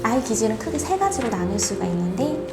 아이 기질은 크게 세 가지로 나눌 수가 있는데,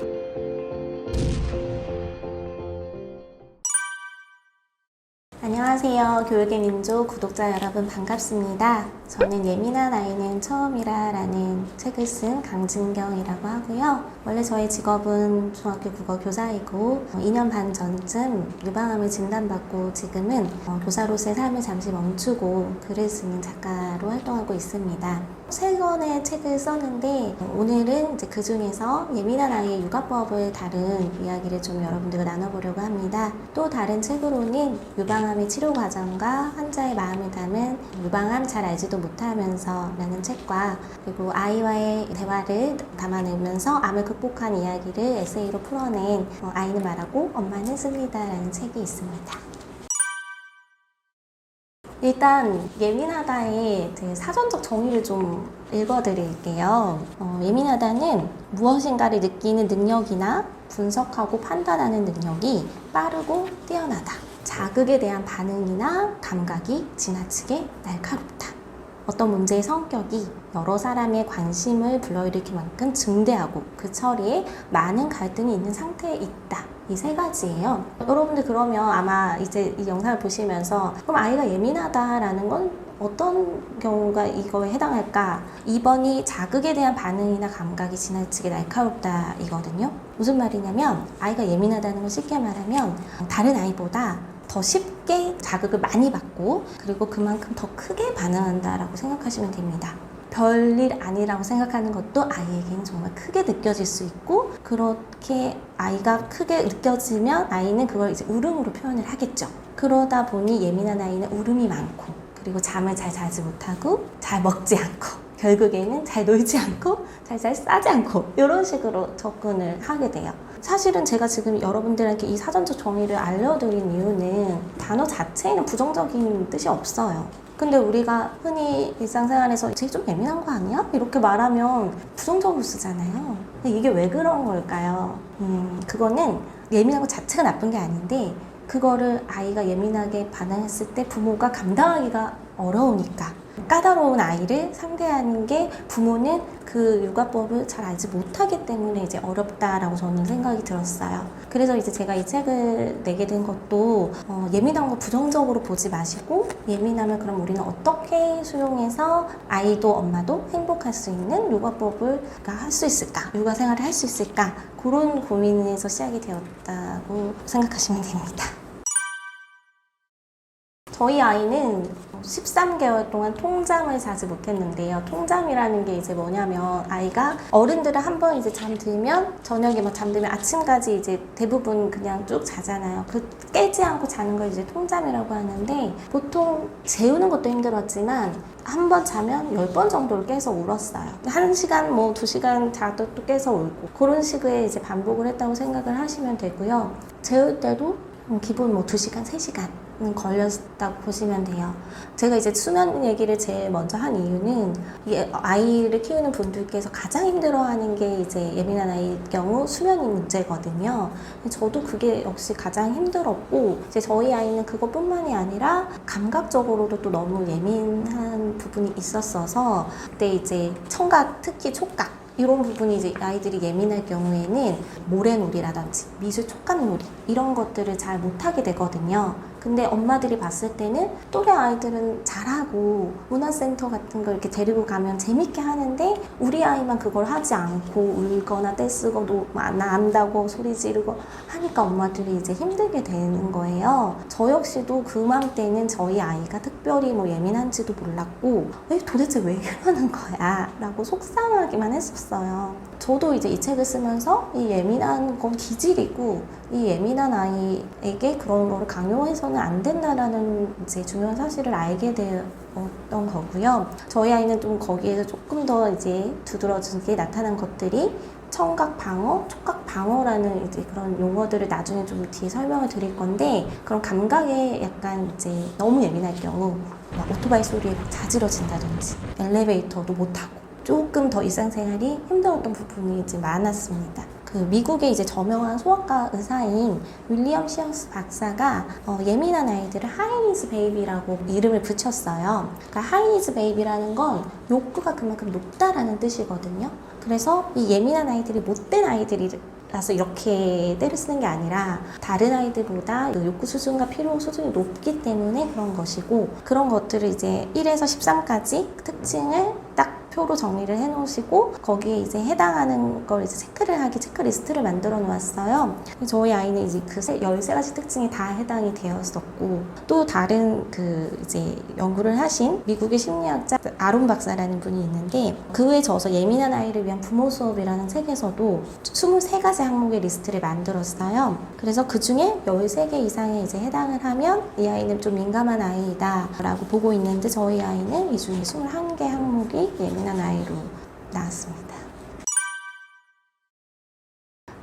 안녕하세요. 교육의 민족 구독자 여러분 반갑습니다. 저는 예민한 아이는 처음이라 라는 책을 쓴 강진경이라고 하고요. 원래 저의 직업은 중학교 국어 교사이고 2년 반 전쯤 유방암을 진단받고 지금은 교사로서의 삶을 잠시 멈추고 글을 쓰는 작가로 활동하고 있습니다. 3권의 책을 썼는데 오늘은 이제 그 중에서 예민한 아이의 육아법을 다룬 이야기를 좀 여러분들과 나눠보려고 합니다. 또 다른 책으로는 유방암의 치료 과정과 환자의 마음을 담은 유방암 잘 알지도 못하면서 라는 책과 그리고 아이와의 대화를 담아내면서 암을 극복한 이야기를 에세이로 풀어낸 아이는 말하고 엄마는 씁니다 라는 책이 있습니다. 일단 예민하다의 사전적 정의를 좀 읽어드릴게요. 예민하다는 무엇인가를 느끼는 능력이나 분석하고 판단하는 능력이 빠르고 뛰어나다. 자극에 대한 반응이나 감각이 지나치게 날카롭다. 어떤 문제의 성격이 여러 사람의 관심을 불러일으킬 만큼 증대하고 그 처리에 많은 갈등이 있는 상태에 있다. 이 3가지예요. 여러분들 그러면 아마 이제 이 영상을 보시면서 그럼 아이가 예민하다라는 건 어떤 경우가 이거에 해당할까? 2번이 자극에 대한 반응이나 감각이 지나치게 날카롭다 이거든요. 무슨 말이냐면 아이가 예민하다는 걸 쉽게 말하면 다른 아이보다 더 쉽게 자극을 많이 받고 그리고 그만큼 더 크게 반응한다라고 생각하시면 됩니다. 별일 아니라고 생각하는 것도 아이에게는 정말 크게 느껴질 수 있고 그렇게 아이가 크게 느껴지면 아이는 그걸 이제 울음으로 표현을 하겠죠. 그러다 보니 예민한 아이는 울음이 많고 그리고 잠을 잘 자지 못하고 잘 먹지 않고 결국에는 잘 놀지 않고 잘 싸지 않고 이런 식으로 접근을 하게 돼요. 사실은 제가 지금 여러분들한테 이 사전적 정의를 알려드린 이유는 단어 자체에는 부정적인 뜻이 없어요. 근데 우리가 흔히 일상생활에서 쟤 좀 예민한 거 아니야? 이렇게 말하면 부정적으로 쓰잖아요. 근데 이게 왜 그런 걸까요? 그거는 예민한 것 자체가 나쁜 게 아닌데 그거를 아이가 예민하게 반응했을 때 부모가 감당하기가 어려우니까 까다로운 아이를 상대하는 게 부모는 그 육아법을 잘 알지 못하기 때문에 이제 어렵다라고 저는 생각이 들었어요. 그래서 이제 제가 이 책을 내게 된 것도 예민한 거 부정적으로 보지 마시고 예민하면 그럼 우리는 어떻게 수용해서 아이도 엄마도 행복할 수 있는 육아법을 할 수 있을까? 육아 생활을 할 수 있을까? 그런 고민에서 시작이 되었다고 생각하시면 됩니다. 저희 아이는 13개월 동안 통잠을 자지 못했는데요. 통잠이라는 게 이제 뭐냐면 아이가 어른들은 한번 이제 잠들면 저녁에 막 잠들면 아침까지 이제 대부분 그냥 쭉 자잖아요. 그 깨지 않고 자는 걸 이제 통잠이라고 하는데 보통 재우는 것도 힘들었지만 한 번 자면 10번 정도를 깨서 울었어요. 1시간 뭐 2시간 자도 또 깨서 울고 그런 식의 이제 반복을 했다고 생각을 하시면 되고요. 재울 때도 기본 뭐 2시간, 3시간 걸렸다고 보시면 돼요. 제가 이제 수면 얘기를 제일 먼저 한 이유는 아이를 키우는 분들께서 가장 힘들어하는 게 이제 예민한 아이의 경우 수면이 문제거든요. 저도 그게 역시 가장 힘들었고 이제 저희 아이는 그것뿐만이 아니라 감각적으로도 또 너무 예민한 부분이 있었어서 그때 이제 청각, 특히 촉각 이런 부분이 이제 아이들이 예민할 경우에는 모래놀이라든지 미술 촉감놀이 이런 것들을 잘 못하게 되거든요. 근데 엄마들이 봤을 때는 또래 아이들은 잘하고 문화센터 같은 걸 이렇게 데리고 가면 재밌게 하는데 우리 아이만 그걸 하지 않고 울거나 떼쓰고 나 안다고 소리 지르고 하니까 엄마들이 이제 힘들게 되는 거예요. 저 역시도 그맘때는 저희 아이가 특별히 뭐 예민한지도 몰랐고 도대체 왜 이러는 거야? 라고 속상하기만 했었어요. 저도 이제 이 책을 쓰면서 이 예민한 건 기질이고 이 예민한 아이에게 그런 거를 강요해서는 안 된다라는 이제 중요한 사실을 알게 되었던 거고요. 저희 아이는 좀 거기에서 조금 더 이제 두드러지게 나타난 것들이 청각 방어, 촉각 방어라는 이제 그런 용어들을 나중에 좀 뒤에 설명을 드릴 건데 그런 감각에 약간 이제 너무 예민할 경우 막 오토바이 소리에 막 자지러진다든지 엘리베이터도 못 타고 조금 더 일상생활이 힘들었던 부분이 이제 많았습니다. 그 미국의 이제 저명한 소아과 의사인 윌리엄 시어스 박사가 예민한 아이들을 하이니즈 베이비라고 이름을 붙였어요. 그러니까 하이니즈 베이비라는 건 욕구가 그만큼 높다라는 뜻이거든요. 그래서 이 예민한 아이들이 못된 아이들이라서 이렇게 때를 쓰는 게 아니라 다른 아이들보다 욕구 수준과 필요 수준이 높기 때문에 그런 것이고, 그런 것들을 이제 1에서 13까지 특징을 딱 표로 정리를 해 놓으시고 거기에 이제 해당하는 걸 이제 체크를 하기 체크리스트를 만들어 놓았어요. 저희 아이는 이제 그 13가지 특징이 다 해당이 되었었고, 또 다른 그 이제 연구를 하신 미국의 심리학자 아론 박사라는 분이 있는데, 그에 저서 예민한 아이를 위한 부모 수업이라는 책에서도 23가지 항목의 리스트를 만들었어요. 그래서 그 중에 13개 이상에 이제 해당을 하면 이 아이는 좀 민감한 아이다 라고 보고 있는데, 저희 아이는 이 중에 21개 항목이 예민한 아이로 나왔습니다.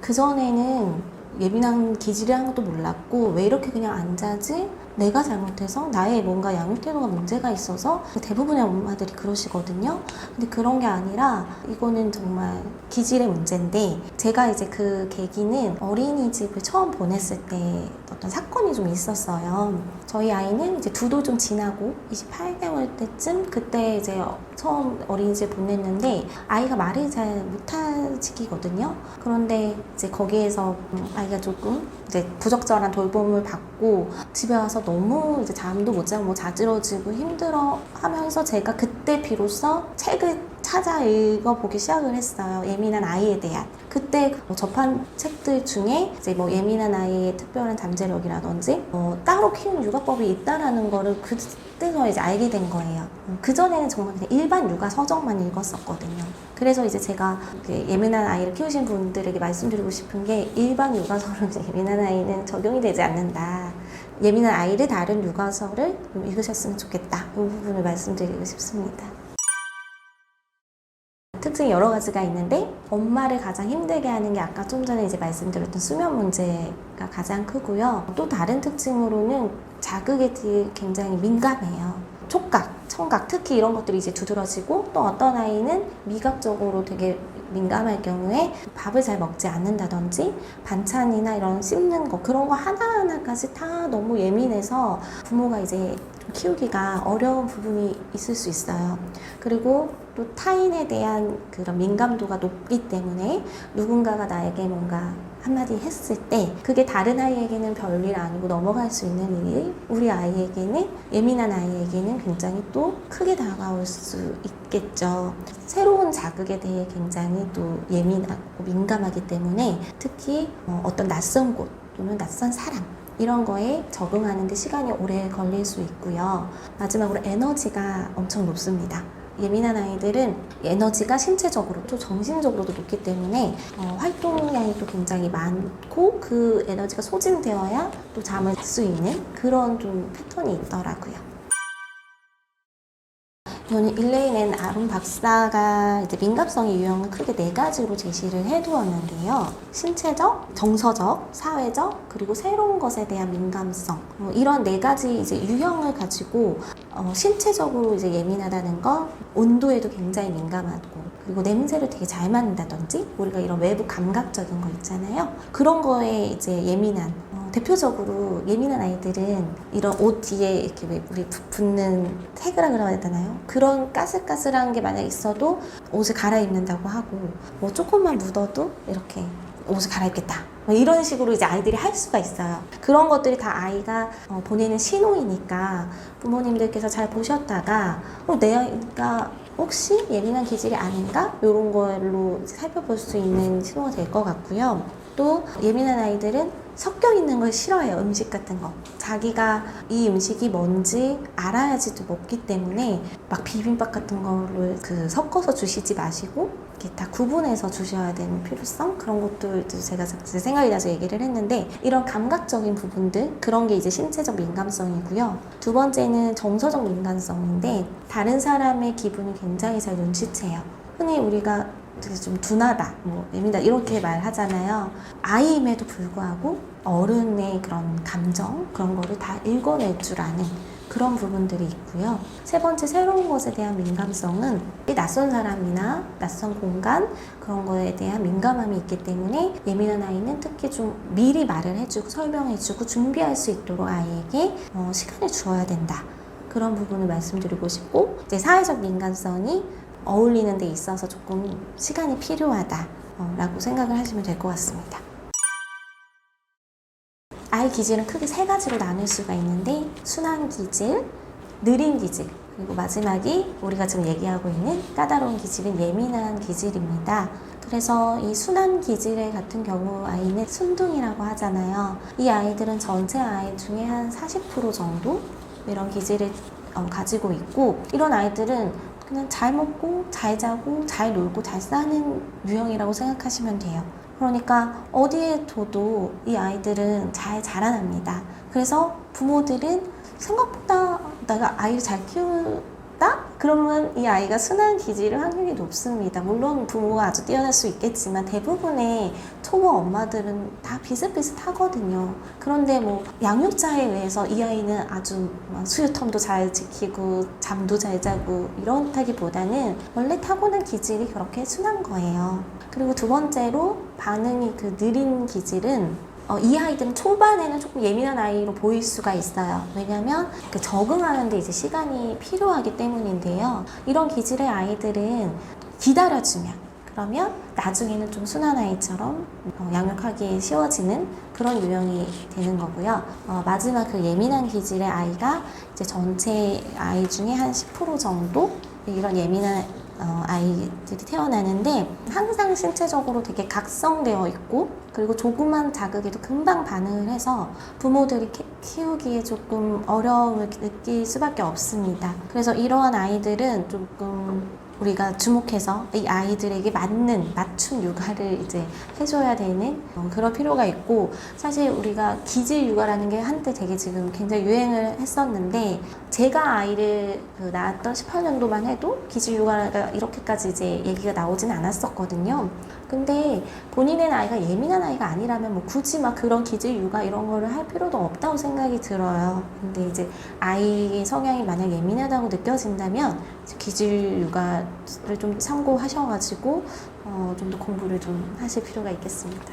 그전에는 예민한 기질이 한 것도 몰랐고, 왜 이렇게 그냥 안 자지? 내가 잘못해서 나의 뭔가 양육 태도가 문제가 있어서 대부분의 엄마들이 그러시거든요. 근데 그런 게 아니라 이거는 정말 기질의 문제인데, 제가 이제 그 계기는 어린이집을 처음 보냈을 때 어떤 사건이 좀 있었어요. 저희 아이는 이제 2도 좀 지나고 28개월 때쯤, 그때 이제 처음 어린이집을 보냈는데 아이가 말을 잘 못할 시기거든요. 그런데 이제 거기에서 아이가 조금 이제 부적절한 돌봄을 받고 집에 와서 너무 이제 잠도 못 자고 뭐 자지러지고 힘들어 하면서, 제가 그때 비로소 책을 찾아 읽어보기 시작을 했어요. 예민한 아이에 대한. 그때 접한 책들 중에 이제 뭐 예민한 아이의 특별한 잠재력이라든지 따로 키우는 육아법이 있다라는 거를 그때서 이제 알게 된 거예요. 그전에는 정말 그냥 일반 육아 서적만 읽었었거든요. 그래서 이제 제가 예민한 아이를 키우신 분들에게 말씀드리고 싶은 게, 일반 육아서는 예민한 아이는 적용이 되지 않는다. 예민한 아이를 다룬 육아서를 읽으셨으면 좋겠다. 이 부분을 말씀드리고 싶습니다. 특징이 여러 가지가 있는데, 엄마를 가장 힘들게 하는 게 아까 좀 전에 이제 말씀드렸던 수면 문제가 가장 크고요. 또 다른 특징으로는 자극에 굉장히 민감해요. 촉각, 청각, 특히 이런 것들이 이제 두드러지고, 또 어떤 아이는 미각적으로 되게 민감할 경우에 밥을 잘 먹지 않는다든지 반찬이나 이런 씹는 거, 그런 거 하나하나까지 다 너무 예민해서 부모가 이제 좀 키우기가 어려운 부분이 있을 수 있어요. 그리고 또 타인에 대한 그런 민감도가 높기 때문에 누군가가 나에게 뭔가 한마디 했을 때 그게 다른 아이에게는 별일 아니고 넘어갈 수 있는 일이 우리 아이에게는, 예민한 아이에게는 굉장히 또 크게 다가올 수 있겠죠. 새로운 자극에 대해 굉장히 또 예민하고 민감하기 때문에 특히 어떤 낯선 곳 또는 낯선 사람, 이런 거에 적응하는 데 시간이 오래 걸릴 수 있고요. 마지막으로 에너지가 엄청 높습니다. 예민한 아이들은 에너지가 신체적으로 또 정신적으로도 높기 때문에 활동량이 또 굉장히 많고, 그 에너지가 소진되어야 또 잠을 잘 수 있는 그런 좀 패턴이 있더라고요. 저는 일레인 아론 박사가 이제 민감성의 유형을 크게 4가지로 제시를 해두었는데요. 신체적, 정서적, 사회적, 그리고 새로운 것에 대한 민감성, 이런 4가지 이제 유형을 가지고 신체적으로 이제 예민하다는 건 온도에도 굉장히 민감하고, 그리고 냄새를 되게 잘 맡는다든지, 우리가 이런 외부 감각적인 거 있잖아요. 그런 거에 이제 예민한, 대표적으로 예민한 아이들은 이런 옷 뒤에 이렇게 왜 우리 붙는 태그라 그래야 되나요? 그런 까슬까슬한 게 만약 있어도 옷을 갈아입는다고 하고, 뭐 조금만 묻어도 이렇게 옷을 갈아입겠다, 이런 식으로 이제 아이들이 할 수가 있어요. 그런 것들이 다 아이가 보내는 신호이니까 부모님들께서 잘 보셨다가 내 아이가 혹시 예민한 기질이 아닌가? 이런 걸로 살펴볼 수 있는 신호가 될 것 같고요. 또 예민한 아이들은 섞여 있는 걸 싫어해요. 음식 같은 거. 자기가 이 음식이 뭔지 알아야지도 먹기 때문에 막 비빔밥 같은 거를 섞어서 주시지 마시고 이렇게 다 구분해서 주셔야 되는 필요성, 그런 것들도 제가 생각이 나서 얘기를 했는데, 이런 감각적인 부분들, 그런 게 이제 신체적 민감성이고요. 두 번째는 정서적 민감성인데, 다른 사람의 기분을 굉장히 잘 눈치채요. 흔히 우리가 되게 좀 둔하다, 예민하다 이렇게 말하잖아요. 아이임에도 불구하고 어른의 그런 감정, 그런 거를 다 읽어낼 줄 아는 그런 부분들이 있고요. 세 번째, 새로운 것에 대한 민감성은 이 낯선 사람이나 낯선 공간 그런 거에 대한 민감함이 있기 때문에 예민한 아이는 특히 좀 미리 말을 해주고 설명해주고 준비할 수 있도록 아이에게 시간을 주어야 된다. 그런 부분을 말씀드리고 싶고, 이제 사회적 민감성이 어울리는 데 있어서 조금 시간이 필요하다 라고 생각을 하시면 될 것 같습니다. 아이 기질은 크게 세 가지로 나눌 수가 있는데, 순한 기질, 느린 기질, 그리고 마지막이 우리가 지금 얘기하고 있는 까다로운 기질은 예민한 기질입니다. 그래서 이 순한 기질 같은 경우 아이는 순둥이라고 하잖아요. 이 아이들은 전체 아이 중에 한 40% 정도 이런 기질을 가지고 있고, 이런 아이들은 그냥 잘 먹고 잘 자고 잘 놀고 잘 사는 유형이라고 생각하시면 돼요. 그러니까 어디에 둬도 이 아이들은 잘 자라납니다. 그래서 부모들은 생각보다 내가 아이를 잘 키운다? 그러면 이 아이가 순한 기질일 확률이 높습니다. 물론 부모가 아주 뛰어날 수 있겠지만 대부분의 초보 엄마들은 다 비슷비슷하거든요. 그런데 뭐 양육자에 의해서 이 아이는 아주 수유텀도 잘 지키고 잠도 잘 자고 이렇다기보다는 원래 타고난 기질이 그렇게 순한 거예요. 그리고 두 번째로 반응이 느린 기질은 이 아이들은 초반에는 조금 예민한 아이로 보일 수가 있어요. 왜냐하면 적응하는데 이제 시간이 필요하기 때문인데요. 이런 기질의 아이들은 기다려주면, 그러면 나중에는 좀 순한 아이처럼 양육하기 쉬워지는 그런 유형이 되는 거고요. 마지막 예민한 기질의 아이가 이제 전체 아이 중에 한 10% 정도 이런 예민한 아이들이 태어나는데, 항상 신체적으로 되게 각성되어 있고, 그리고 조그만 자극에도 금방 반응을 해서 부모들이 키우기에 조금 어려움을 느낄 수밖에 없습니다. 그래서 이러한 아이들은 조금 우리가 주목해서 이 아이들에게 맞는 맞춤 육아를 이제 해줘야 되는 그런 필요가 있고, 사실 우리가 기질 육아라는 게 한때 되게 지금 굉장히 유행을 했었는데, 제가 아이를 낳았던 18년도만 해도 기질 육아가 이렇게까지 이제 얘기가 나오진 않았었거든요. 근데 본인의 아이가 예민한 아이가 아니라면 뭐 굳이 막 그런 기질 육아 이런 거를 할 필요도 없다고 생각이 들어요. 근데 이제 아이의 성향이 만약 예민하다고 느껴진다면 기질 육아를 좀 참고하셔가지고 좀 더 공부를 좀 하실 필요가 있겠습니다.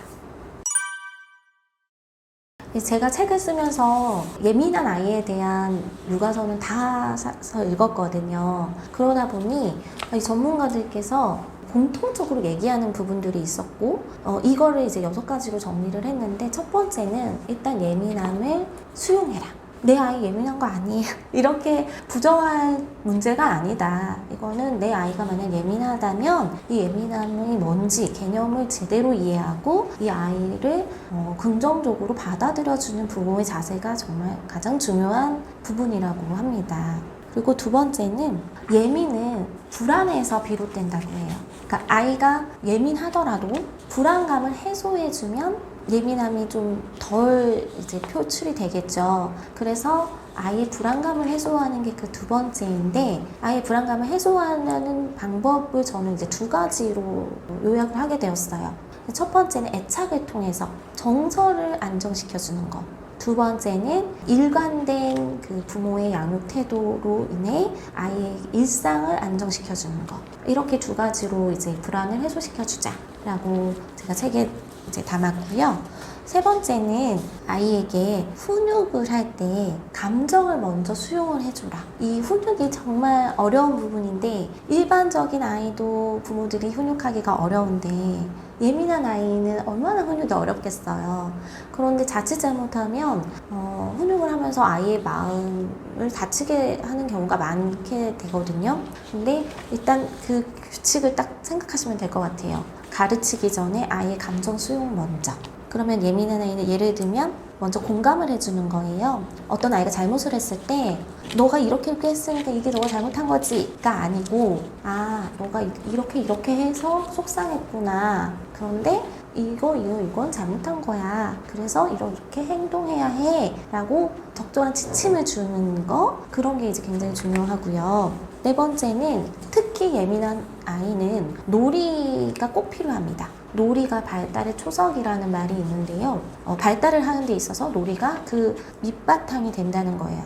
제가 책을 쓰면서 예민한 아이에 대한 육아서는 다 사서 읽었거든요. 그러다 보니 이 전문가들께서 공통적으로 얘기하는 부분들이 있었고, 이거를 이제 6가지로 정리를 했는데, 첫 번째는 일단 예민함을 수용해라. 내 아이 예민한 거 아니에요. 이렇게 부정할 문제가 아니다. 이거는 내 아이가 만약 예민하다면 이 예민함이 뭔지 개념을 제대로 이해하고 이 아이를 긍정적으로 받아들여주는 부모의 자세가 정말 가장 중요한 부분이라고 합니다. 그리고 두 번째는 예민은 불안에서 비롯된다고 해요. 그러니까 아이가 예민하더라도 불안감을 해소해주면 예민함이 좀 덜 이제 표출이 되겠죠. 그래서 아이의 불안감을 해소하는 게 그 두 번째인데, 아이의 불안감을 해소하는 방법을 저는 이제 2가지로 요약을 하게 되었어요. 첫 번째는 애착을 통해서 정서를 안정시켜주는 것. 두 번째는 일관된 부모의 양육 태도로 인해 아이의 일상을 안정시켜주는 것. 이렇게 2가지로 이제 불안을 해소시켜주자라고 제가 책에 이제 담았고요. 세 번째는 아이에게 훈육을 할 때 감정을 먼저 수용을 해주라. 이 훈육이 정말 어려운 부분인데, 일반적인 아이도 부모들이 훈육하기가 어려운데 예민한 아이는 얼마나 훈육이 어렵겠어요. 그런데 자칫 잘못하면 훈육을 하면서 아이의 마음을 다치게 하는 경우가 많게 되거든요. 근데 일단 그 규칙을 딱 생각하시면 될 것 같아요. 가르치기 전에 아이의 감정 수용 먼저. 그러면 예민한 아이는 예를 들면 먼저 공감을 해주는 거예요. 어떤 아이가 잘못을 했을 때 너가 이렇게 했으니까 이게 너가 잘못한 거지가 아니고, 너가 이렇게 해서 속상했구나. 그런데 이건 잘못한 거야. 그래서 이렇게 행동해야 해. 라고 적절한 지침을 주는 거, 그런 게 이제 굉장히 중요하고요. 네 번째는 특히 예민한 아이는 놀이가 꼭 필요합니다. 놀이가 발달의 초석이라는 말이 있는데요. 발달을 하는 데 있어서 놀이가 그 밑바탕이 된다는 거예요.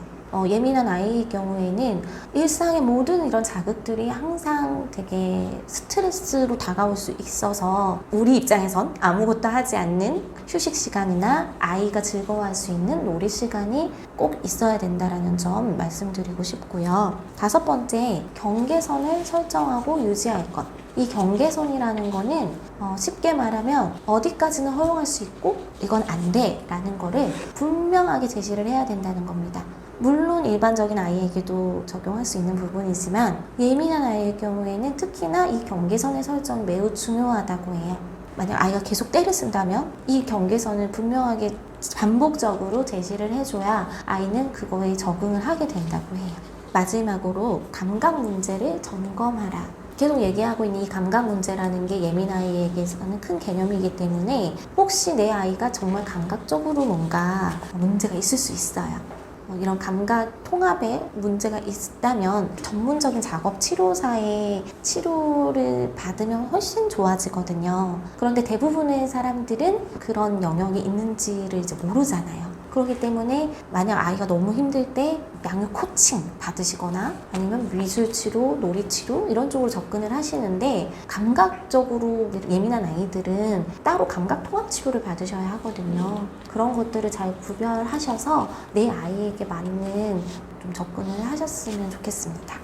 예민한 아이의 경우에는 일상의 모든 이런 자극들이 항상 되게 스트레스로 다가올 수 있어서 우리 입장에선 아무것도 하지 않는 휴식 시간이나 아이가 즐거워할 수 있는 놀이 시간이 꼭 있어야 된다는 점 말씀드리고 싶고요. 5번째, 경계선을 설정하고 유지할 것. 이 경계선이라는 거는 쉽게 말하면 어디까지는 허용할 수 있고 이건 안 돼 라는 거를 분명하게 제시를 해야 된다는 겁니다. 물론 일반적인 아이에게도 적용할 수 있는 부분이지만 예민한 아이의 경우에는 특히나 이 경계선의 설정이 매우 중요하다고 해요. 만약 아이가 계속 때를 쓴다면 이 경계선을 분명하게 반복적으로 제시를 해줘야 아이는 그거에 적응을 하게 된다고 해요. 마지막으로 감각 문제를 점검하라. 계속 얘기하고 있는 이 감각 문제라는 게 예민 아이에게서는 큰 개념이기 때문에 혹시 내 아이가 정말 감각적으로 뭔가 문제가 있을 수 있어요. 이런 감각 통합에 문제가 있다면 전문적인 작업 치료사의 치료를 받으면 훨씬 좋아지거든요. 그런데 대부분의 사람들은 그런 영역이 있는지를 이제 모르잖아요. 그렇기 때문에 만약 아이가 너무 힘들 때 양육 코칭 받으시거나 아니면 미술치료, 놀이치료 이런 쪽으로 접근을 하시는데 감각적으로 예민한 아이들은 따로 감각 통합 치료를 받으셔야 하거든요. 그런 것들을 잘 구별하셔서 내 아이에게 맞는 좀 접근을 하셨으면 좋겠습니다.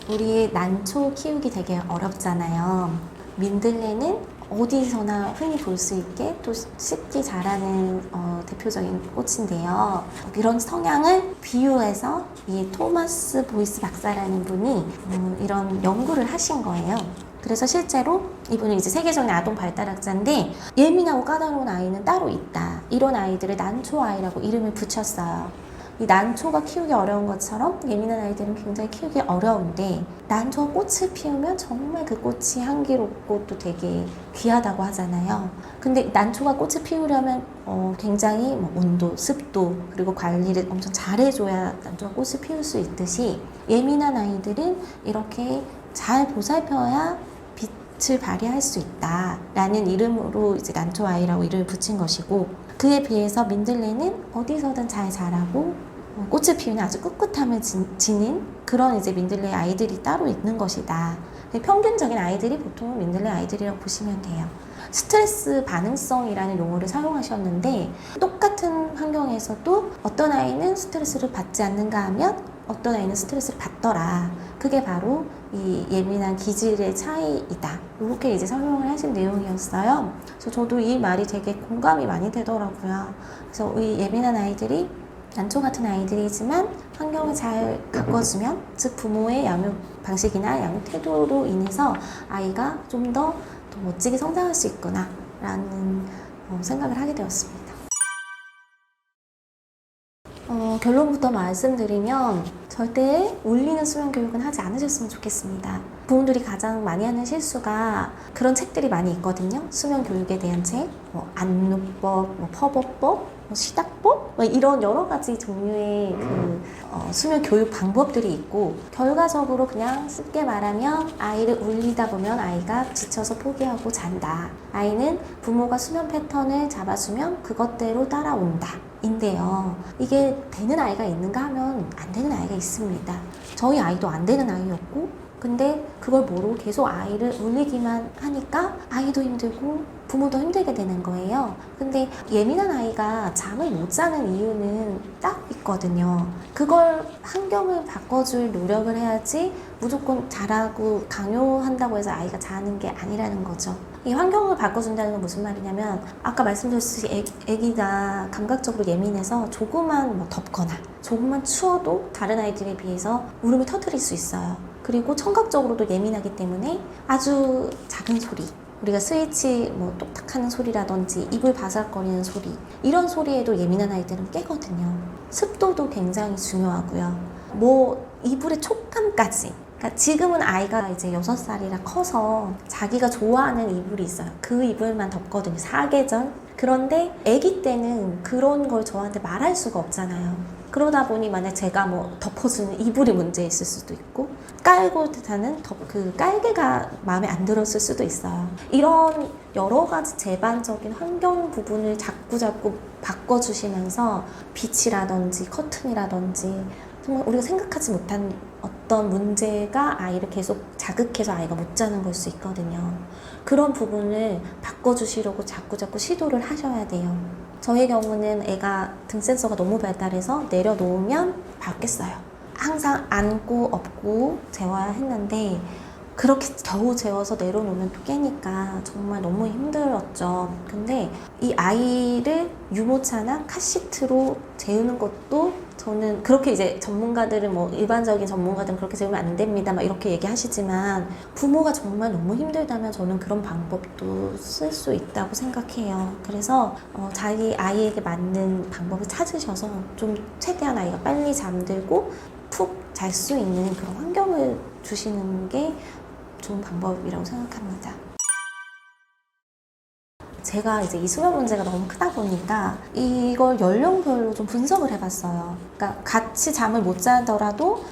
우리 난초 키우기 되게 어렵잖아요. 민들레는 어디서나 흔히 볼 수 있게 또 쉽게 자라는 대표적인 꽃인데요. 이런 성향을 비유해서 이 토마스 보이스 박사라는 분이 이런 연구를 하신 거예요. 그래서 실제로 이분은 이제 세계적인 아동 발달학자인데 예민하고 까다로운 아이는 따로 있다. 이런 아이들을 난초 아이라고 이름을 붙였어요. 이 난초가 키우기 어려운 것처럼 예민한 아이들은 굉장히 키우기 어려운데 난초가 꽃을 피우면 정말 그 꽃이 향기롭고 또 되게 귀하다고 하잖아요. 근데 난초가 꽃을 피우려면 굉장히 온도, 습도 그리고 관리를 엄청 잘해줘야 난초가 꽃을 피울 수 있듯이 예민한 아이들은 이렇게 잘 보살펴야 빛을 발휘할 수 있다라는 이름으로 이제 난초 아이라고 이름을 붙인 것이고 그에 비해서 민들레는 어디서든 잘 자라고 꽃을 피우는 아주 꿋꿋함을 지닌 그런 이제 민들레 아이들이 따로 있는 것이다. 평균적인 아이들이 보통 민들레 아이들이라고 보시면 돼요. 스트레스 반응성이라는 용어를 사용하셨는데 똑같은 환경에서도 어떤 아이는 스트레스를 받지 않는가 하면 어떤 아이는 스트레스를 받더라. 그게 바로 이 예민한 기질의 차이이다. 이렇게 이제 설명을 하신 내용이었어요. 그래서 저도 이 말이 되게 공감이 많이 되더라고요. 그래서 이 예민한 아이들이 난초 같은 아이들이지만 환경을 잘 바꿔주면 즉 부모의 양육 방식이나 양육 태도로 인해서 아이가 좀 더 멋지게 성장할 수 있구나 라는 생각을 하게 되었습니다. 결론부터 말씀드리면 절대 울리는 수면 교육은 하지 않으셨으면 좋겠습니다. 부모들이 가장 많이 하는 실수가 그런 책들이 많이 있거든요. 수면 교육에 대한 책, 안누법, 퍼버법, 시닥법 이런 여러 가지 종류의 수면 교육 방법들이 있고 결과적으로 그냥 쉽게 말하면 아이를 울리다 보면 아이가 지쳐서 포기하고 잔다. 아이는 부모가 수면 패턴을 잡아주면 그것대로 따라온다. 인데요. 이게 되는 아이가 있는가 하면 안 되는 아이가 있습니다. 저희 아이도 안 되는 아이였고 근데 그걸 모르고 계속 아이를 울리기만 하니까 아이도 힘들고 부모도 힘들게 되는 거예요. 근데 예민한 아이가 잠을 못 자는 이유는 딱 있거든요. 그걸 환경을 바꿔줄 노력을 해야지 무조건 자라고 강요한다고 해서 아이가 자는 게 아니라는 거죠. 이 환경을 바꿔준다는 건 무슨 말이냐면 아까 말씀드렸듯이 애기가 감각적으로 예민해서 조금만 덥거나 조금만 추워도 다른 아이들에 비해서 울음을 터뜨릴 수 있어요. 그리고 청각적으로도 예민하기 때문에 아주 작은 소리 우리가 스위치 똑딱하는 소리라든지 이불 바삭거리는 소리 이런 소리에도 예민한 아이들은 깨거든요. 습도도 굉장히 중요하고요. 이불의 촉감까지 그러니까 지금은 아이가 이제 6살이라 커서 자기가 좋아하는 이불이 있어요. 그 이불만 덮거든요. 사계절. 그런데 아기 때는 그런 걸 저한테 말할 수가 없잖아요. 그러다 보니 만약 제가 덮어주는 이불이 문제 있을 수도 있고 깔고 자는 그 깔개가 마음에 안 들었을 수도 있어요. 이런 여러 가지 제반적인 환경 부분을 자꾸 바꿔주시면서 빛이라든지 커튼이라든지 정말 우리가 생각하지 못한 어떤 문제가 아이를 계속 자극해서 아이가 못 자는 걸 수 있거든요. 그런 부분을 바꿔주시려고 자꾸 시도를 하셔야 돼요. 저의 경우는 애가 등 센서가 너무 발달해서 내려놓으면 바뀌었어요. 항상 안고 업고 재워야 했는데 그렇게 겨우 재워서 내려놓으면 또 깨니까 정말 너무 힘들었죠. 근데 이 아이를 유모차나 카시트로 재우는 것도 저는 그렇게 이제 전문가들은 뭐 일반적인 전문가들은 그렇게 재우면 안 됩니다 막 이렇게 얘기하시지만 부모가 정말 너무 힘들다면 저는 그런 방법도 쓸 수 있다고 생각해요. 그래서 자기 아이에게 맞는 방법을 찾으셔서 좀 최대한 아이가 빨리 잠들고 푹 잘 수 있는 그런 환경을 주시는 게 좋은 방법이라고 생각합니다. 제가 이제 이 수면 문제가 너무 크다 보니까 이걸 연령별로 좀 분석을 해봤어요. 그러니까 같이 잠을 못 자더라도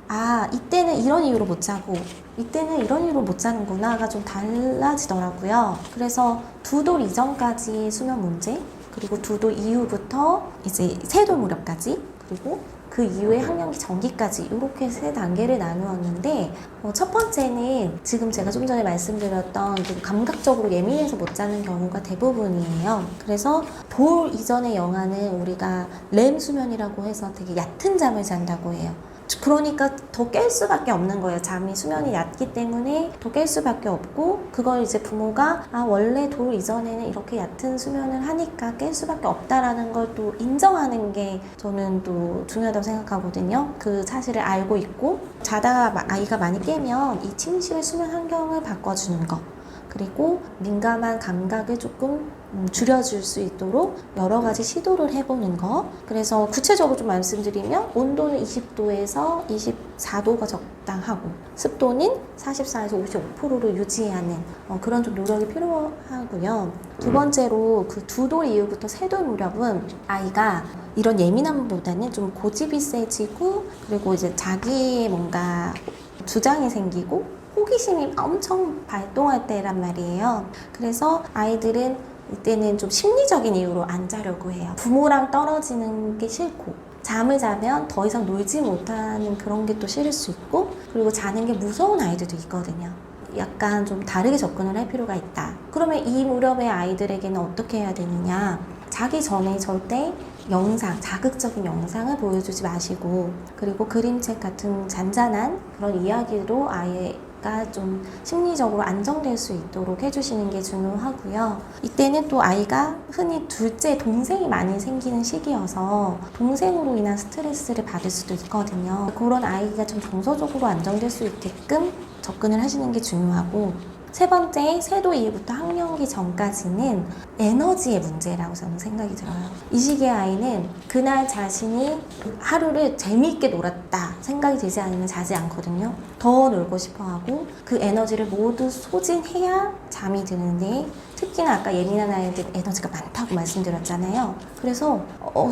이때는 이런 이유로 못 자고 이때는 이런 이유로 못 자는구나가 좀 달라지더라고요. 그래서 2돌 이전까지 수면 문제, 그리고 2돌 이후부터 이제 3돌 무렵까지, 그리고 그 이후에 학령기 전기까지 이렇게 3단계를 나누었는데 첫 번째는 지금 제가 좀 전에 말씀드렸던 좀 감각적으로 예민해서 못 자는 경우가 대부분이에요. 그래서 돌 이전의 영화는 우리가 렘 수면이라고 해서 되게 얕은 잠을 잔다고 해요. 그러니까 더 깰 수밖에 없는 거예요. 잠이 수면이 얕기 때문에 더 깰 수밖에 없고, 그걸 이제 부모가 원래 돌 이전에는 이렇게 얕은 수면을 하니까 깰 수밖에 없다라는 걸 또 인정하는 게 저는 또 중요하다고 생각하거든요. 그 사실을 알고 있고 자다가 아이가 많이 깨면 이 침실 수면 환경을 바꿔주는 거, 그리고 민감한 감각을 조금 줄여줄 수 있도록 여러 가지 시도를 해보는 거. 그래서 구체적으로 좀 말씀드리면 온도는 20도에서 24도가 적당하고 습도는 44에서 55%로 유지하는 그런 좀 노력이 필요하고요. 두 번째로 그 2돌 이후부터 3돌 무렵은 아이가 이런 예민함보다는 좀 고집이 세지고, 그리고 이제 자기의 뭔가 주장이 생기고 호기심이 엄청 발동할 때란 말이에요. 그래서 아이들은 이때는 좀 심리적인 이유로 안 자려고 해요. 부모랑 떨어지는 게 싫고, 잠을 자면 더 이상 놀지 못하는 그런 게 또 싫을 수 있고, 그리고 자는 게 무서운 아이들도 있거든요. 약간 좀 다르게 접근을 할 필요가 있다. 그러면 이 무렵의 아이들에게는 어떻게 해야 되느냐? 자기 전에 절대 자극적인 영상을 보여주지 마시고, 그리고 그림책 같은 잔잔한 그런 이야기로 아이가 좀 심리적으로 안정될 수 있도록 해주시는 게 중요하고요. 이때는 또 아이가 흔히 둘째 동생이 많이 생기는 시기여서 동생으로 인한 스트레스를 받을 수도 있거든요. 그런 아이가 좀 정서적으로 안정될 수 있게끔 접근을 하시는 게 중요하고, 세 번째, 3도 이후부터 학령기 전까지는 에너지의 문제라고 저는 생각이 들어요. 이 시기의 아이는 그날 자신이 하루를 재미있게 놀았다 생각이 들지 않으면 자지 않거든요. 더 놀고 싶어 하고 그 에너지를 모두 소진해야 잠이 드는데, 특히나 아까 예민한 아이들 에너지가 많다고 말씀드렸잖아요. 그래서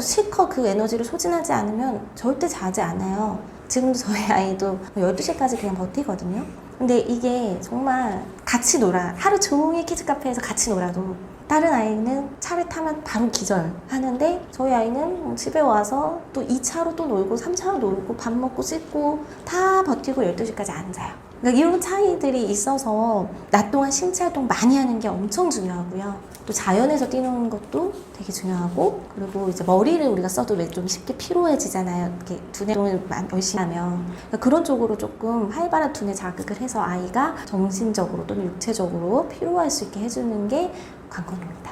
실컷 그 에너지를 소진하지 않으면 절대 자지 않아요. 지금도 저희 아이도 12시까지 그냥 버티거든요. 근데 이게 정말 같이 하루 종일 키즈카페에서 같이 놀아도 다른 아이는 차를 타면 바로 기절하는데, 저희 아이는 집에 와서 또 2차로 또 놀고 3차로 놀고 밥 먹고 씻고 다 버티고 12시까지 안 자요. 그러니까 이런 차이들이 있어서 낮 동안 신체 활동 많이 하는 게 엄청 중요하고요. 또 자연에서 뛰노는 것도 되게 중요하고, 그리고 이제 머리를 우리가 써도 왜 좀 쉽게 피로해지잖아요. 이렇게 두뇌 운동을 열심히 하면. 그러니까 그런 쪽으로 조금 활발한 두뇌 자극을 해서 아이가 정신적으로 또는 육체적으로 피로할 수 있게 해주는 게 관건입니다.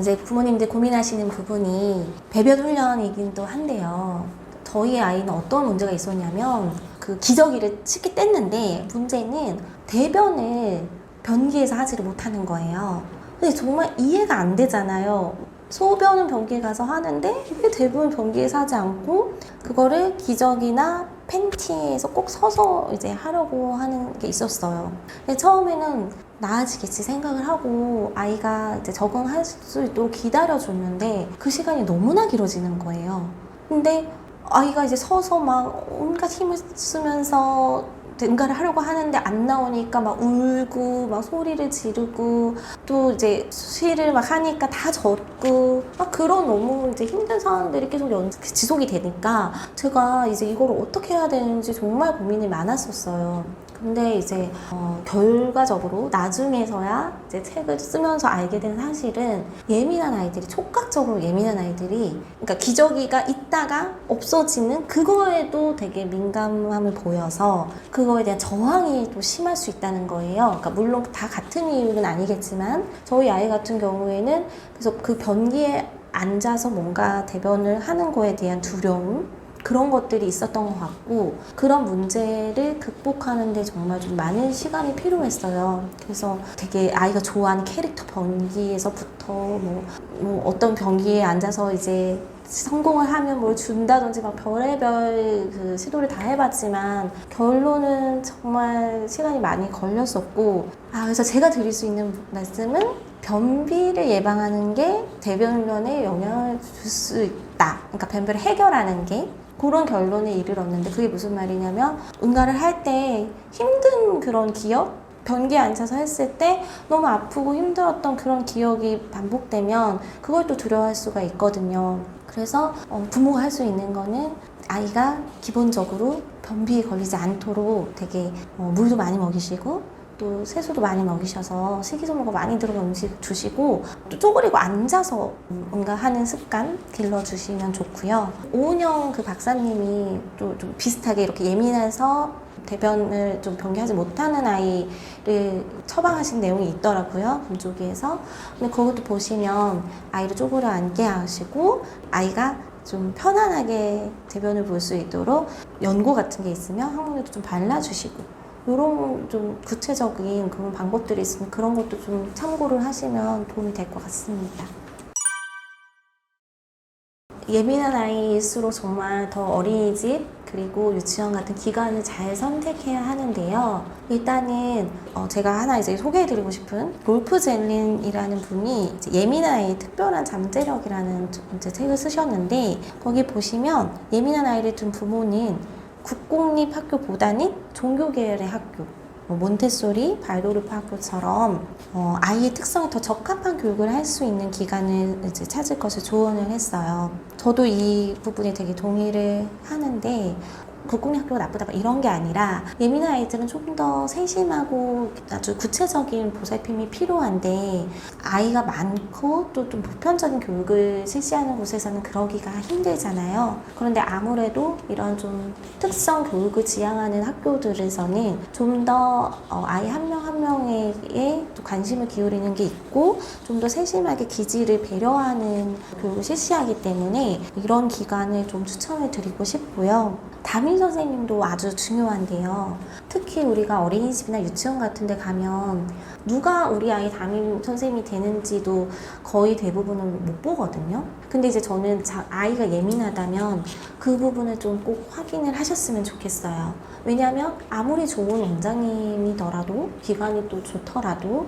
이제 부모님들 고민하시는 부분이 배변 훈련이기도 한데요. 저희 아이는 어떤 문제가 있었냐면 그 기저귀를 쉽게 뗐는데 문제는 대변을 변기에서 하지를 못하는 거예요. 근데 정말 이해가 안 되잖아요. 소변은 변기에 가서 하는데 왜 대부분 변기에서 하지 않고 그거를 기저귀나 팬티에서 꼭 서서 이제 하려고 하는 게 있었어요. 근데 처음에는 나아지겠지 생각을 하고 아이가 이제 적응할 수 있도록 기다려줬는데 그 시간이 너무나 길어지는 거예요. 근데 아이가 이제 서서 막 온갖 힘을 쓰면서 뭔가를 하려고 하는데 안 나오니까 막 울고 막 소리를 지르고 또 이제 수시를 막 하니까 다 젖고 막 그런 너무 이제 힘든 상황들이 계속 지속이 되니까 제가 이제 이걸 어떻게 해야 되는지 정말 고민이 많았었어요. 근데 이제 결과적으로 나중에서야 이제 책을 쓰면서 알게 된 사실은 예민한 아이들이, 촉각적으로 예민한 아이들이, 그러니까 기저귀가 있다가 없어지는 그거에도 되게 민감함을 보여서 그거에 대한 저항이 또 심할 수 있다는 거예요. 그러니까 물론 다 같은 이유는 아니겠지만 저희 아이 같은 경우에는 그래서 그 변기에 앉아서 뭔가 대변을 하는 거에 대한 두려움, 그런 것들이 있었던 것 같고, 그런 문제를 극복하는데 정말 좀 많은 시간이 필요했어요. 그래서 되게 아이가 좋아하는 캐릭터 변기에서부터 뭐 어떤 변기에 앉아서 이제 성공을 하면 뭘 준다든지 막 별의별 그 시도를 다 해봤지만 결론은 정말 시간이 많이 걸렸었고, 그래서 제가 드릴 수 있는 말씀은 변비를 예방하는 게 대변면에 영향을 줄 수 있다. 그러니까 변비를 해결하는 게, 그런 결론에 이르렀는데, 그게 무슨 말이냐면 응가를 할 때 힘든 그런 기억, 변기에 앉아서 했을 때 너무 아프고 힘들었던 그런 기억이 반복되면 그걸 또 두려워할 수가 있거든요. 그래서 부모가 할 수 있는 거는 아이가 기본적으로 변비에 걸리지 않도록 되게 물도 많이 먹이시고 또 채소도 많이 먹이셔서 식이섬유가 많이 들어간 음식 주시고, 또 쪼그리고 앉아서 뭔가 하는 습관 길러주시면 좋고요. 오은영 그 박사님이 또 좀 비슷하게 이렇게 예민해서 대변을 좀 변기하지 못하는 아이를 처방하신 내용이 있더라고요, 금쪽이에서. 근데 그것도 보시면 아이를 쪼그려 앉게 하시고 아이가 좀 편안하게 대변을 볼 수 있도록 연고 같은 게 있으면 항문에도 좀 발라주시고, 이런 좀 구체적인 그런 방법들이 있으면 그런 것도 좀 참고를 하시면 도움이 될 것 같습니다. 예민한 아이일수록 정말 더 어린이집 그리고 유치원 같은 기관을 잘 선택해야 하는데요. 일단은 제가 하나 이제 소개해드리고 싶은 rolf 젤린이라는 분이 이제 예민한 아이의 특별한 잠재력이라는 이제 책을 쓰셨는데, 거기 보시면 예민한 아이를 둔 부모는 국공립 학교보다는 종교 계열의 학교, 몬테소리, 발도르프 학교처럼 아이의 특성에 더 적합한 교육을 할 수 있는 기관을 이제 찾을 것을 조언을 했어요. 저도 이 부분에 되게 동의를 하는데, 국공립학교가 나쁘다 이런 게 아니라 예민한 아이들은 조금 더 세심하고 아주 구체적인 보살핌이 필요한데, 아이가 많고 또 좀 보편적인 교육을 실시하는 곳에서는 그러기가 힘들잖아요. 그런데 아무래도 이런 좀 특성 교육을 지향하는 학교들에서는 좀 더 아이 한 명 한 명에게 또 관심을 기울이는 게 있고 좀 더 세심하게 기질을 배려하는 교육을 실시하기 때문에 이런 기관을 좀 추천을 드리고 싶고요. 담임 선생님도 아주 중요한데요. 특히 우리가 어린이집이나 유치원 같은 데 가면 누가 우리 아이 담임 선생님이 되는지도 거의 대부분은 못 보거든요. 근데 이제 저는 아이가 예민하다면 그 부분을 좀 꼭 확인을 하셨으면 좋겠어요. 왜냐하면 아무리 좋은 원장님이더라도, 기관이 또 좋더라도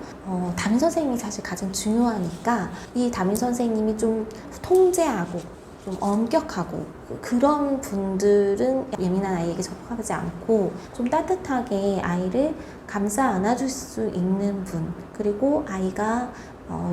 담임 선생님이 사실 가장 중요하니까 이 담임 선생님이 좀 통제하고 좀 엄격하고 그런 분들은 예민한 아이에게 접근하지 않고 좀 따뜻하게 아이를 감싸 안아줄 수 있는 분, 그리고 아이가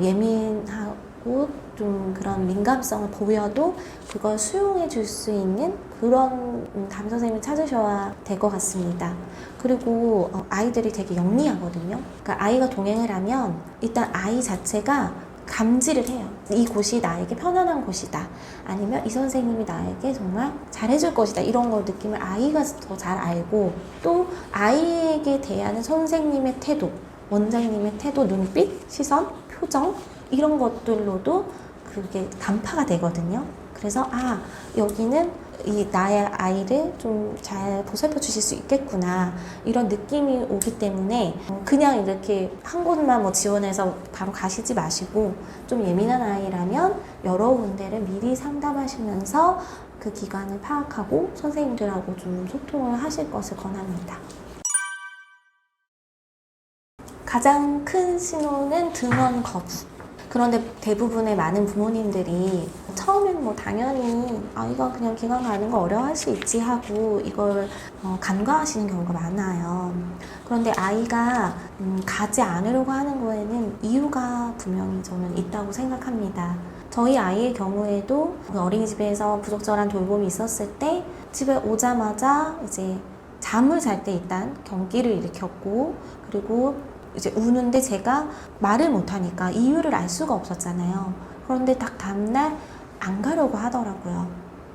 예민하고 좀 그런 민감성을 보여도 그걸 수용해 줄 수 있는 그런 담임 선생님을 찾으셔야 될 것 같습니다. 그리고 아이들이 되게 영리하거든요. 그러니까 아이가 동행을 하면 일단 아이 자체가 감지를 해요. 이곳이 나에게 편안한 곳이다. 아니면 이 선생님이 나에게 정말 잘해줄 것이다. 이런 걸 느낌을 아이가 더 잘 알고, 또 아이에게 대하는 선생님의 태도, 원장님의 태도, 눈빛, 시선, 표정 이런 것들로도 그게 간파가 되거든요. 그래서 여기는 나의 아이를 좀 잘 보살펴 주실 수 있겠구나 이런 느낌이 오기 때문에 그냥 이렇게 한 곳만 지원해서 바로 가시지 마시고, 좀 예민한 아이라면 여러 군데를 미리 상담하시면서 그 기관을 파악하고 선생님들하고 좀 소통을 하실 것을 권합니다. 가장 큰 신호는 등원 거부. 그런데 대부분의 많은 부모님들이 처음엔 뭐 당연히 아이가 그냥 기관 가는 거 어려워할 수 있지 하고 이걸 간과하시는 경우가 많아요. 그런데 아이가 가지 않으려고 하는 거에는 이유가 분명히 저는 있다고 생각합니다. 저희 아이의 경우에도 어린이집에서 부적절한 돌봄이 있었을 때 집에 오자마자 이제 잠을 잘 때 일단 경기를 일으켰고, 그리고 이제 우는데 제가 말을 못하니까 이유를 알 수가 없었잖아요. 그런데 딱 다음날 안 가려고 하더라고요.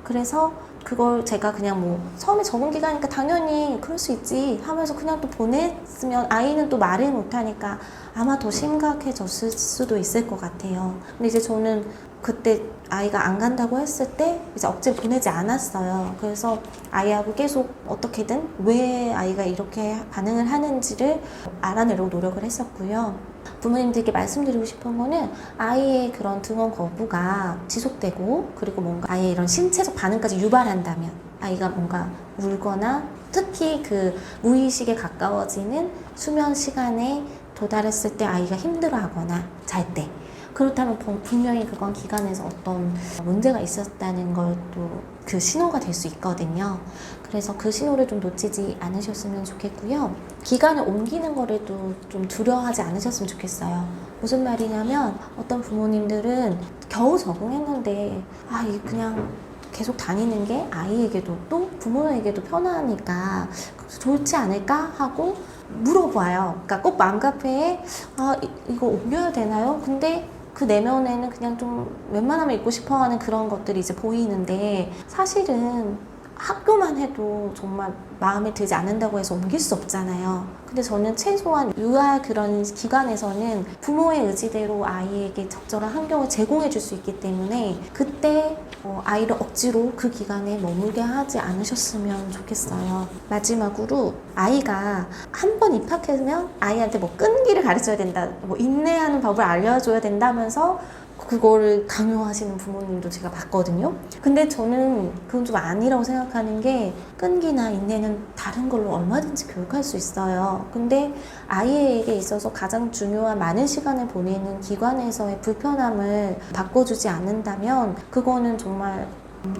그래서 그걸 제가 그냥 뭐 처음에 적응 기간이니까 당연히 그럴 수 있지 하면서 그냥 또 보냈으면 아이는 또 말을 못하니까 아마 더 심각해졌을 수도 있을 것 같아요. 근데 이제 저는 그때 아이가 안 간다고 했을 때 이제 억지로 보내지 않았어요. 그래서 아이하고 계속 어떻게든 왜 아이가 이렇게 반응을 하는지를 알아내려고 노력을 했었고요. 부모님들께 말씀드리고 싶은 거는 아이의 그런 등원 거부가 지속되고, 그리고 뭔가 아이의 이런 신체적 반응까지 유발한다면, 아이가 뭔가 울거나 특히 그 무의식에 가까워지는 수면 시간에 도달했을 때 아이가 힘들어하거나 잘 때, 그렇다면 분명히 그건 기관에서 어떤 문제가 있었다는 것도 그 신호가 될 수 있거든요. 그래서 그 신호를 좀 놓치지 않으셨으면 좋겠고요. 기관을 옮기는 거를 또 좀 두려워하지 않으셨으면 좋겠어요. 무슨 말이냐면 어떤 부모님들은 겨우 적응했는데 이게 그냥 계속 다니는 게 아이에게도 또 부모에게도 편하니까 좋지 않을까 하고 물어봐요. 그러니까 꼭 맘카페에 이거 옮겨야 되나요? 근데 그 내면에는 그냥 좀 웬만하면 있고 싶어 하는 그런 것들이 이제 보이는데, 사실은 학교만 해도 정말 마음에 들지 않는다고 해서 옮길 수 없잖아요. 근데 저는 최소한 유아 그런 기관에서는 부모의 의지대로 아이에게 적절한 환경을 제공해 줄 수 있기 때문에 그때 아이를 억지로 그 기간에 머물게 하지 않으셨으면 좋겠어요. 마지막으로 아이가 한 번 입학하면 아이한테 뭐 끈기를 가르쳐야 된다, 뭐 인내하는 법을 알려줘야 된다면서 그거를 강요하시는 부모님도 제가 봤거든요. 근데 저는 그건 좀 아니라고 생각하는 게, 끈기나 인내는 다른 걸로 얼마든지 교육할 수 있어요. 근데 아이에게 있어서 가장 중요한 많은 시간을 보내는 기관에서의 불편함을 바꿔주지 않는다면 그거는 정말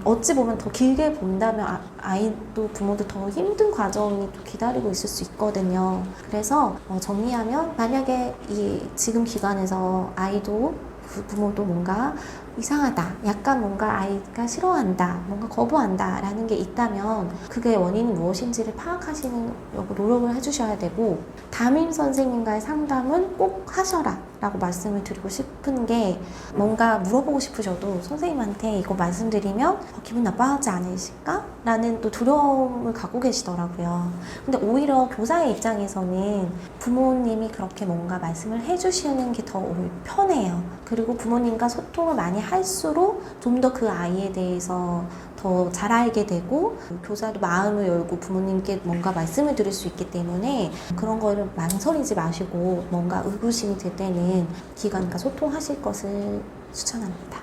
어찌 보면 더 길게 본다면 아이도 부모도 더 힘든 과정이 또 기다리고 있을 수 있거든요. 그래서 정리하면, 만약에 이 지금 기관에서 아이도 그 부모도 뭔가 이상하다, 약간 뭔가 아이가 싫어한다, 뭔가 거부한다 라는 게 있다면 그게 원인이 무엇인지를 파악하시려고 노력을 해주셔야 되고, 담임 선생님과의 상담은 꼭 하셔라 라고 말씀을 드리고 싶은 게, 뭔가 물어보고 싶으셔도 선생님한테 이거 말씀드리면 기분 나빠하지 않으실까? 라는 또 두려움을 갖고 계시더라고요. 근데 오히려 교사의 입장에서는 부모님이 그렇게 뭔가 말씀을 해주시는 게 더 편해요. 그리고 부모님과 소통을 많이 할수록 좀 더 그 아이에 대해서 더 잘 알게 되고, 교사도 마음을 열고 부모님께 뭔가 말씀을 드릴 수 있기 때문에 그런 거를 망설이지 마시고 뭔가 의구심이 들 때는 기관과 소통하실 것을 추천합니다.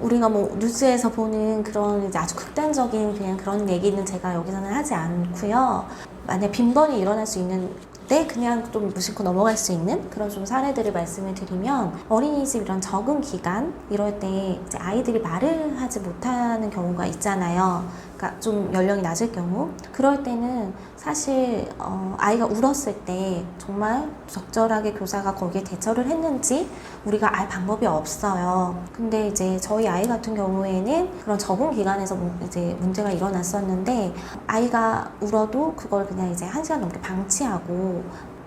우리가 뭐 뉴스에서 보는 그런 이제 아주 극단적인 그냥 그런 얘기는 제가 여기서는 하지 않고요. 만약 빈번히 일어날 수 있는 때 그냥 좀 무심코 넘어갈 수 있는 그런 좀 사례들을 말씀을 드리면, 어린이집 이런 적응 기간 이럴 때 이제 아이들이 말을 하지 못하는 경우가 있잖아요. 그러니까 좀 연령이 낮을 경우, 그럴 때는 사실 아이가 울었을 때 정말 적절하게 교사가 거기에 대처를 했는지 우리가 알 방법이 없어요. 근데 이제 저희 아이 같은 경우에는 그런 적응 기간에서 이제 문제가 일어났었는데, 아이가 울어도 그걸 그냥 이제 1시간 넘게 방치하고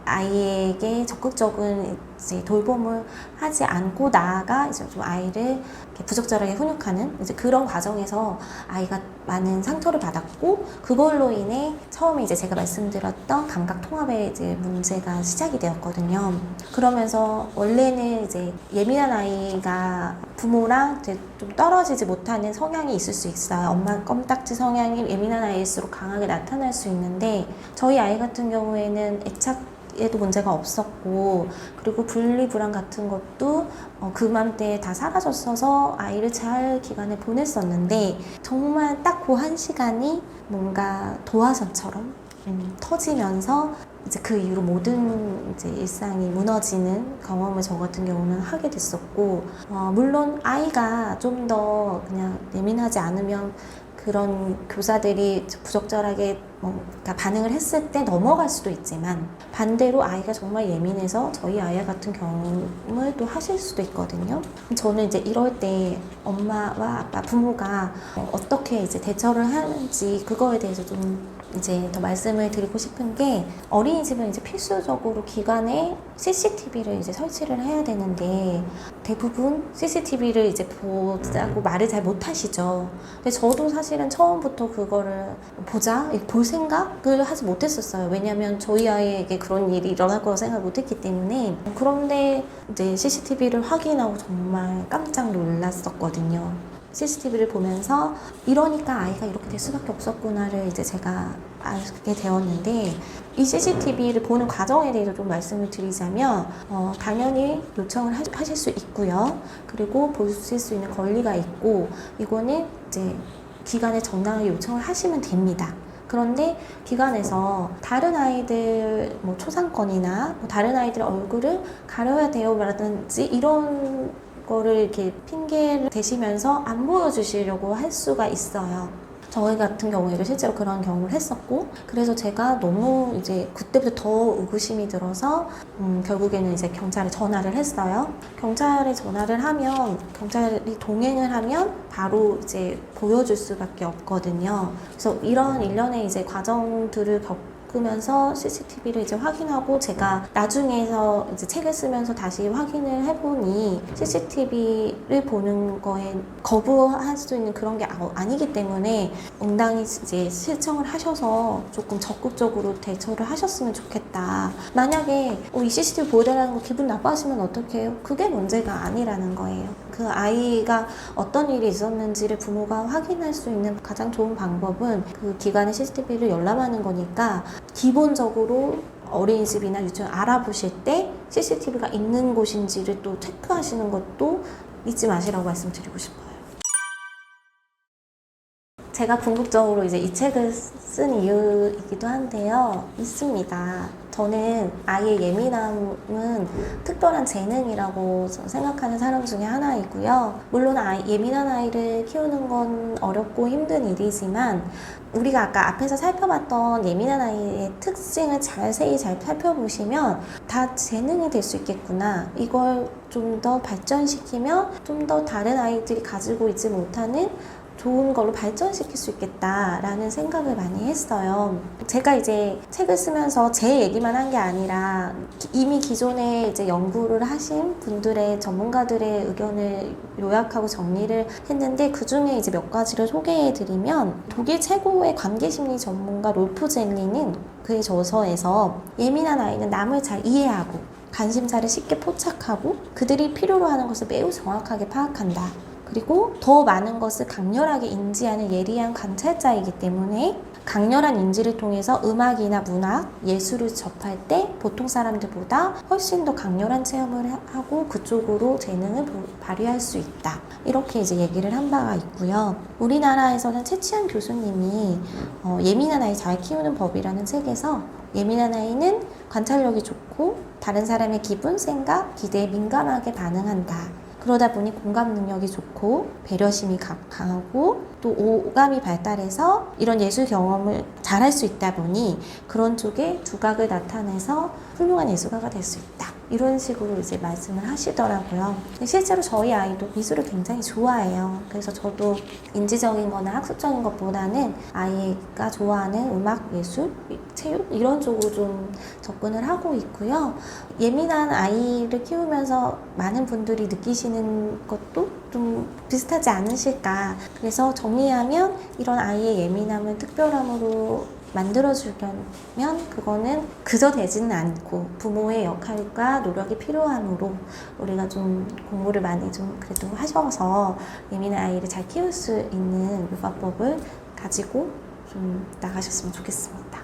아이에게 적극적인 이제 돌봄을 하지 않고 나아가 이제 좀 아이를 이렇게 부적절하게 훈육하는 이제 그런 과정에서 아이가 많은 상처를 받았고, 그걸로 인해 처음에 이제 제가 말씀드렸던 감각 통합의 이제 문제가 시작이 되었거든요. 그러면서 원래는 이제 예민한 아이가 부모랑 이제 좀 떨어지지 못하는 성향이 있을 수 있어요. 엄마 껌딱지 성향이 예민한 아이일수록 강하게 나타날 수 있는데, 저희 아이 같은 경우에는 애착에도 문제가 없었고, 그리고 분리불안 같은 것도 그맘때에 다 사라졌어서 아이를 잘 기간에 보냈었는데, 정말 딱 그 한 시간이 뭔가 도화선처럼 터지면서 이제 그 이후로 모든 이제 일상이 무너지는 경험을 저 같은 경우는 하게 됐었고, 물론 아이가 좀 더 그냥 예민하지 않으면 그런 교사들이 부적절하게 그러니까 반응을 했을 때 넘어갈 수도 있지만, 반대로 아이가 정말 예민해서 저희 아이 같은 경험을 또 하실 수도 있거든요. 저는 이제 이럴 때 엄마와 아빠, 부모가 어떻게 이제 대처를 하는지 그거에 대해서 좀 이제 더 말씀을 드리고 싶은 게, 어린이집은 이제 필수적으로 기관에 CCTV를 이제 설치를 해야 되는데, 대부분 CCTV를 이제 보자고 말을 잘 못 하시죠. 근데 저도 사실은 처음부터 그거를 볼 생각을 하지 못했었어요. 왜냐면 저희 아이에게 그런 일이 일어날 거라고 생각을 못했기 때문에. 그런데 이제 CCTV를 확인하고 정말 깜짝 놀랐었거든요. CCTV를 보면서 이러니까 아이가 이렇게 될 수밖에 없었구나를 이제 제가 알게 되었는데, 이 CCTV를 보는 과정에 대해서 좀 말씀을 드리자면, 당연히 요청을 하실 수 있고요. 그리고 보실 수 있는 권리가 있고, 이거는 이제 기관에 정당하게 요청을 하시면 됩니다. 그런데 기관에서 다른 아이들 초상권이나 다른 아이들 얼굴을 가려야 돼요라든지 이런 거를 이렇게 핑계를 대시면서 안 보여주시려고 할 수가 있어요. 저희 같은 경우에도 실제로 그런 경험을 했었고, 그래서 제가 너무 이제 그때부터 더 의구심이 들어서 결국에는 이제 경찰에 전화를 했어요. 경찰에 전화를 하면, 경찰이 동행을 하면 바로 이제 보여줄 수밖에 없거든요. 그래서 이런 일련의 이제 과정들을 겪으면서 CCTV를 이제 확인하고, 제가 나중에서 이제 책을 쓰면서 다시 확인을 해보니 CCTV를 보는 거에 거부할 수 있는 그런 게 아니기 때문에 응당히 이제 신청을 하셔서 조금 적극적으로 대처를 하셨으면 좋겠다. 만약에 이 CCTV 보여달라는 거 기분 나빠하시면 어떡해요? 그게 문제가 아니라는 거예요. 그 아이가 어떤 일이 있었는지를 부모가 확인할 수 있는 가장 좋은 방법은 그 기관의 CCTV를 열람하는 거니까, 기본적으로 어린이집이나 유치원 알아보실 때 CCTV가 있는 곳인지를 또 체크하시는 것도 잊지 마시라고 말씀드리고 싶어요. 제가 궁극적으로 이제 이 책을 쓴 이유이기도 한데요. 있습니다. 저는 아이의 예민함은 특별한 재능이라고 생각하는 사람 중에 하나이고요. 물론 예민한 아이를 키우는 건 어렵고 힘든 일이지만, 우리가 아까 앞에서 살펴봤던 예민한 아이의 특징을 자세히 잘 살펴보시면 다 재능이 될 수 있겠구나. 이걸 좀 더 발전시키면 좀 더 다른 아이들이 가지고 있지 못하는 좋은 걸로 발전시킬 수 있겠다라는 생각을 많이 했어요. 제가 이제 책을 쓰면서 제 얘기만 한 게 아니라 이미 기존에 이제 연구를 하신 분들의, 전문가들의 의견을 요약하고 정리를 했는데, 그 중에 이제 몇 가지를 소개해 드리면, 독일 최고의 관계심리 전문가 롤프 젤리는 그의 저서에서 예민한 아이는 남을 잘 이해하고 관심사를 쉽게 포착하고 그들이 필요로 하는 것을 매우 정확하게 파악한다. 그리고 더 많은 것을 강렬하게 인지하는 예리한 관찰자이기 때문에, 강렬한 인지를 통해서 음악이나 문학, 예술을 접할 때 보통 사람들보다 훨씬 더 강렬한 체험을 하고 그쪽으로 재능을 발휘할 수 있다. 이렇게 이제 얘기를 한 바가 있고요. 우리나라에서는 최치한 교수님이 예민한 아이 잘 키우는 법이라는 책에서, 예민한 아이는 관찰력이 좋고 다른 사람의 기분, 생각, 기대에 민감하게 반응한다. 그러다 보니 공감 능력이 좋고 배려심이 강하고 또 오감이 발달해서 이런 예술 경험을 잘할 수 있다 보니 그런 쪽에 두각을 나타내서 훌륭한 예술가가 될 수 있다. 이런 식으로 이제 말씀을 하시더라고요. 실제로 저희 아이도 미술을 굉장히 좋아해요. 그래서 저도 인지적인 거나 학습적인 것보다는 아이가 좋아하는 음악, 예술, 체육 이런 쪽으로 좀 접근을 하고 있고요. 예민한 아이를 키우면서 많은 분들이 느끼시는 것도 좀 비슷하지 않으실까. 그래서 정리하면, 이런 아이의 예민함을 특별함으로 만들어주려면 그거는 그저 되지는 않고 부모의 역할과 노력이 필요하므로, 우리가 좀 공부를 많이 좀 그래도 하셔서 예민한 아이를 잘 키울 수 있는 요가법을 가지고 좀 나가셨으면 좋겠습니다.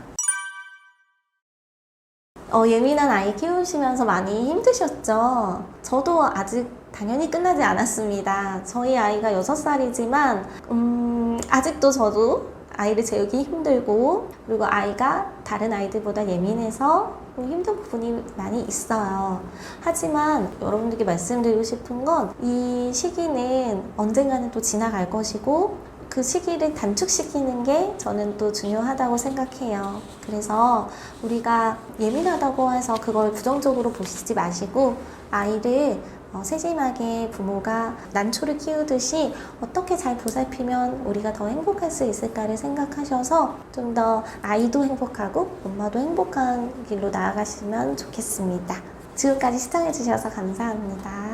예민한 아이 키우시면서 많이 힘드셨죠? 저도 아직 당연히 끝나지 않았습니다. 저희 아이가 6살이지만 아직도 저도 아이를 재우기 힘들고, 그리고 아이가 다른 아이들보다 예민해서 힘든 부분이 많이 있어요. 하지만 여러분들께 말씀드리고 싶은 건 이 시기는 언젠가는 또 지나갈 것이고, 그 시기를 단축시키는 게 저는 또 중요하다고 생각해요. 그래서 우리가 예민하다고 해서 그걸 부정적으로 보시지 마시고, 아이를 세심하게 부모가 난초를 키우듯이 어떻게 잘 보살피면 우리가 더 행복할 수 있을까를 생각하셔서 좀 더 아이도 행복하고 엄마도 행복한 길로 나아가시면 좋겠습니다. 지금까지 시청해주셔서 감사합니다.